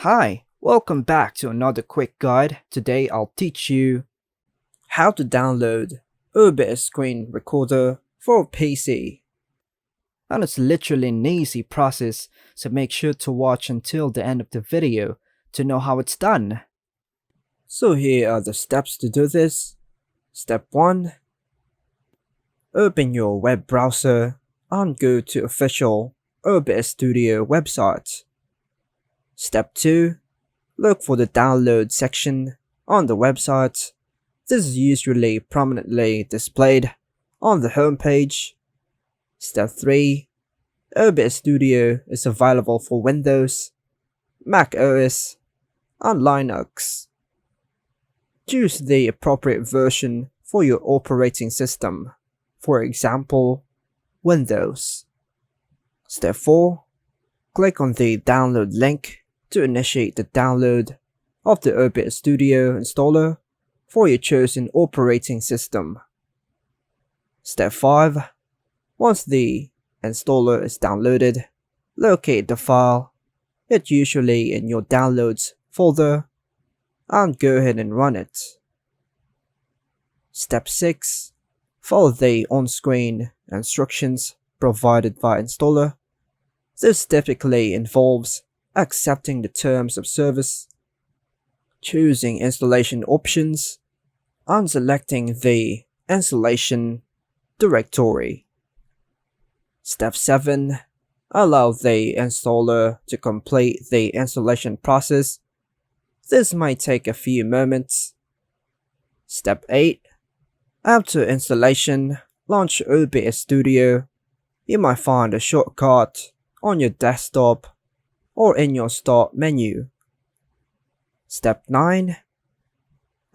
Hi, welcome back to another quick guide. Today I'll teach you how to download OBS screen recorder for a PC. And it's literally an easy process, so make sure to watch until the end of the video to know how it's done. So here are the steps to do this. Step 1. Open your web browser and go to official OBS Studio website. Step 2. Look for the download section on the website. This is usually prominently displayed on the home page. Step 3. OBS Studio is available for Windows, Mac OS, and Linux. Choose the appropriate version for your operating system, for example, Windows. Step 4. Click on the download link to initiate the download of the OBS Studio installer for your chosen operating system. Step 5. Once the installer is downloaded, locate the file, it's usually in your downloads folder, and go ahead and run it. Step 6. Follow the on-screen instructions provided by installer. This typically involves accepting the terms of service, choosing installation options, and selecting the installation directory. Step 7. Allow the installer to complete the installation process. This might take a few moments. Step 8. After installation, launch OBS Studio. You might find a shortcut on your desktop or in your Start menu. Step 9.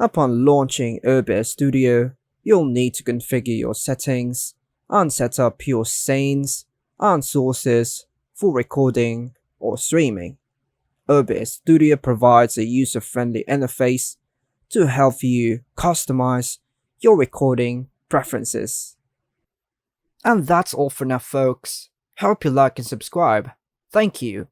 Upon launching OBS Studio, you'll need to configure your settings and set up your scenes and sources for recording or streaming. OBS Studio provides a user-friendly interface to help you customize your recording preferences. And that's all for now, folks. Hope you like and subscribe. Thank you.